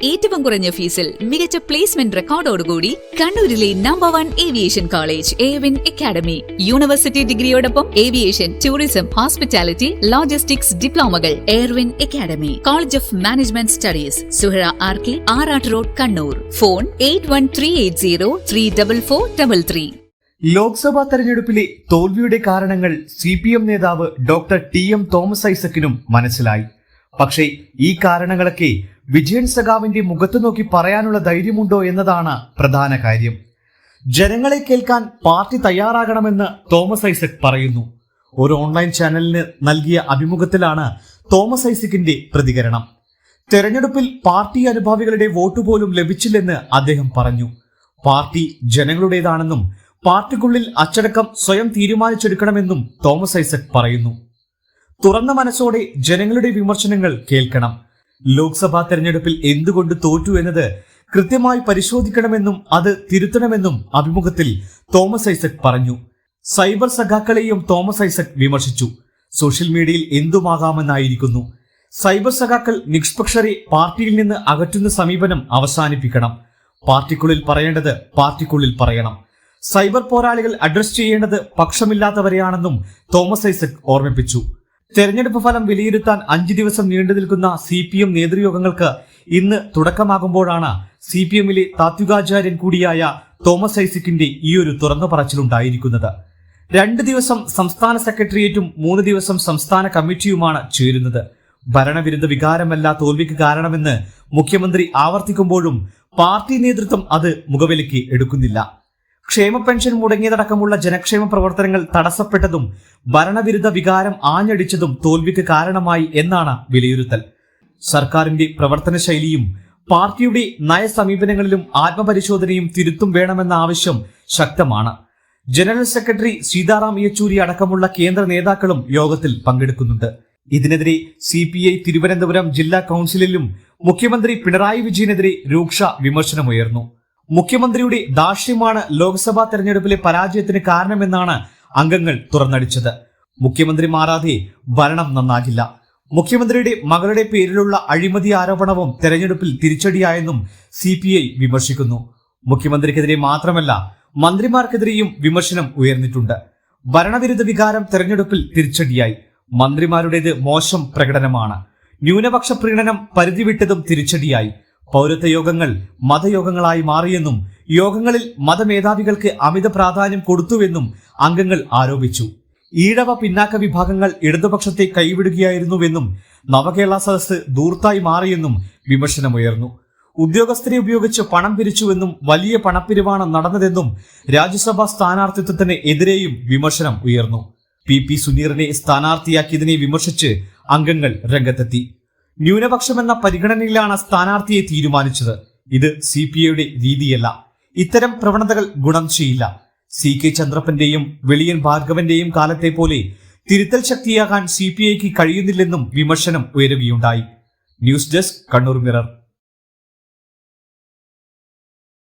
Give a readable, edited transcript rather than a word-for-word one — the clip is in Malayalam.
ഏറ്റവും കുറഞ്ഞ ഫീസിൽ മികച്ച പ്ലേസ്മെന്റ് റെക്കോർഡോടുകൂടി കണ്ണൂരിലെ number 1 aviation college Airwin Academy. University ഡിഗ്രിയോടൊപ്പം ഏവിയേഷൻ, ടൂറിസം, ഹോസ്പിറ്റാലിറ്റി, ലോജിസ്റ്റിക്സ് ഡിപ്ലോമകൾ. Airwin Academy, College of Management Studies, Suhara RK, Arattu road, Kannur. Phone 8138034433. Lok Sabha തെരഞ്ഞെടുപ്പിലെ തോൽവിയുടെ കാരണങ്ങൾ CPM നേതാവ് ഡോക്ടർ TM തോമസ് ഐസക്കിനും മനസ്സിലായി. പക്ഷേ ഈ കാരണങ്ങളൊക്കെ വിജയൻ സഖാവിന്റെ മുഖത്തു നോക്കി പറയാനുള്ള ധൈര്യമുണ്ടോ എന്നതാണ് പ്രധാന കാര്യം. ജനങ്ങളെ കേൾക്കാൻ പാർട്ടി തയ്യാറാകണമെന്ന് തോമസ് ഐസക് പറയുന്നു. ഒരു ഓൺലൈൻ ചാനലിന് നൽകിയ അഭിമുഖത്തിലാണ് തോമസ് ഐസക്കിന്റെ പ്രതികരണം. തെരഞ്ഞെടുപ്പിൽ പാർട്ടി അനുഭാവികളുടെ വോട്ട് പോലും ലഭിച്ചില്ലെന്ന് അദ്ദേഹം പറഞ്ഞു. പാർട്ടി ജനങ്ങളുടേതാണെന്നും പാർട്ടിക്കുള്ളിൽ അച്ചടക്കം സ്വയം തീരുമാനിച്ചെടുക്കണമെന്നും തോമസ് ഐസക് പറയുന്നു. തുറന്ന മനസ്സോടെ ജനങ്ങളുടെ വിമർശനങ്ങൾ കേൾക്കണം. ലോക്സഭാ തെരഞ്ഞെടുപ്പിൽ എന്തുകൊണ്ട് തോറ്റു എന്നത് കൃത്യമായി പരിശോധിക്കണമെന്നും അത് തിരുത്തണമെന്നും അഭിമുഖത്തിൽ തോമസ് ഐസക് പറഞ്ഞു. സൈബർ സഖാക്കളെയും തോമസ് ഐസക് വിമർശിച്ചു. സോഷ്യൽ മീഡിയയിൽ എന്തുമാകാമെന്നായിരിക്കുന്നു. സൈബർ സഖാക്കൾ നിഷ്പക്ഷരെ പാർട്ടിയിൽ നിന്ന് അകറ്റുന്ന സമീപനം അവസാനിപ്പിക്കണം. പാർട്ടിക്കുള്ളിൽ പറയേണ്ടത് പാർട്ടിക്കുള്ളിൽ പറയണം. സൈബർ പോരാളികൾ അഡ്രസ് ചെയ്യേണ്ടത് പക്ഷമില്ലാത്തവരെയാണെന്നും തോമസ് ഐസക് ഓർമ്മിപ്പിച്ചു. തെരഞ്ഞെടുപ്പ് ഫലം വിലയിരുത്താൻ 5 ദിവസം നീണ്ടു നിൽക്കുന്ന CPM നേതൃയോഗങ്ങൾക്ക് ഇന്ന് തുടക്കമാകുമ്പോഴാണ് CPMലെ താത്വികാചാര്യൻ കൂടിയായ തോമസ് ഐസക്കിന്റെ ഈയൊരു തുറന്നു പറച്ചിലുണ്ടായിരിക്കുന്നത്. 2 ദിവസം സംസ്ഥാന സെക്രട്ടേറിയറ്റും 3 ദിവസം സംസ്ഥാന കമ്മിറ്റിയുമാണ് ചേരുന്നത്. ഭരണവിരുദ്ധ വികാരമല്ല തോൽവിക്ക് കാരണമെന്ന് മുഖ്യമന്ത്രി ആവർത്തിക്കുമ്പോഴും പാർട്ടി നേതൃത്വം അത് മുഖവിലയ്ക്ക് എടുക്കുന്നില്ല. ക്ഷേമ പെൻഷൻ മുടങ്ങിയതടക്കമുള്ള ജനക്ഷേമ പ്രവർത്തനങ്ങൾ തടസ്സപ്പെട്ടതും ഭരണവിരുദ്ധ വികാരം ആഞ്ഞടിച്ചതും തോൽവിക്ക് കാരണമായി എന്നാണ് വിലയിരുത്തൽ. സർക്കാരിന്റെ പ്രവർത്തന ശൈലിയും പാർട്ടിയുടെ നയസമീപനങ്ങളിലും ആത്മപരിശോധനയും തിരുത്തും വേണമെന്ന ആവശ്യം ശക്തമാണ്. ജനറൽ സെക്രട്ടറി സീതാറാം യെച്ചൂരി അടക്കമുള്ള കേന്ദ്ര നേതാക്കളും യോഗത്തിൽ പങ്കെടുക്കുന്നുണ്ട്. ഇതിനെതിരെ CPI തിരുവനന്തപുരം ജില്ലാ കൌൺസിലിലും മുഖ്യമന്ത്രി പിണറായി വിജയനെതിരെ രൂക്ഷ വിമർശനമുയർന്നു. മുഖ്യമന്ത്രിയുടെ ദാർഷ്ട്യമാണ് ലോക്സഭാ തെരഞ്ഞെടുപ്പിലെ പരാജയത്തിന് കാരണമെന്നാണ് അംഗങ്ങൾ തുറന്നടിച്ചത്. മുഖ്യമന്ത്രി മാറാതെ ഭരണം നന്നാകില്ല. മുഖ്യമന്ത്രിയുടെ മകളുടെ പേരിലുള്ള അഴിമതി ആരോപണവും തെരഞ്ഞെടുപ്പിൽ തിരിച്ചടിയായെന്നും CPI വിമർശിക്കുന്നു. മുഖ്യമന്ത്രിക്കെതിരെ മാത്രമല്ല മന്ത്രിമാർക്കെതിരെയും വിമർശനം ഉയർന്നിട്ടുണ്ട്. ഭരണവിരുദ്ധ വികാരം തെരഞ്ഞെടുപ്പിൽ തിരിച്ചടിയായി. മന്ത്രിമാരുടേത് മോശം പ്രകടനമാണ്. ന്യൂനപക്ഷ പ്രീണനം പരിധിവിട്ടതും തിരിച്ചടിയായി. പൗരത്വ യോഗങ്ങൾ മതയോഗങ്ങളായി മാറിയെന്നും യോഗങ്ങളിൽ മതമേധാവികൾക്ക് അമിത പ്രാധാന്യം കൊടുത്തുവെന്നും അംഗങ്ങൾ ആരോപിച്ചു. ഈഴവ പിന്നാക്ക വിഭാഗങ്ങൾ ഇടതുപക്ഷത്തെ കൈവിടുകയായിരുന്നുവെന്നും നവകേരള സദസ്സ് ദൂർത്തായി മാറിയെന്നും വിമർശനമുയർന്നു. ഉദ്യോഗസ്ഥരെ ഉപയോഗിച്ച് പണം പിരിച്ചുവെന്നും വലിയ പണപ്പിരിവാണ് നടന്നതെന്നും രാജ്യസഭാ സ്ഥാനാർത്ഥിത്വത്തിന് എതിരെയും വിമർശനം ഉയർന്നു. PP സുനീറിനെ സ്ഥാനാർത്ഥിയാക്കിയതിനെ വിമർശിച്ച് അംഗങ്ങൾ രംഗത്തെത്തി. ന്യൂനപക്ഷമെന്ന പരിഗണനയിലാണ് സ്ഥാനാർത്ഥിയെ തീരുമാനിച്ചത്. ഇത് CPIയുടെ രീതിയല്ല. ഇത്തരം പ്രവണതകൾ ഗുണം ചെയ്യില്ല. CK ചന്ദ്രപ്പന്റെയും വെളിയൻ ഭാർഗവന്റെയും കാലത്തെ പോലെ തിരുത്തൽ ശക്തിയാകാൻ CPIക്ക് കഴിയുന്നില്ലെന്നും വിമർശനം ഉയരുകയുണ്ടായി. News desk, Kannur mirror.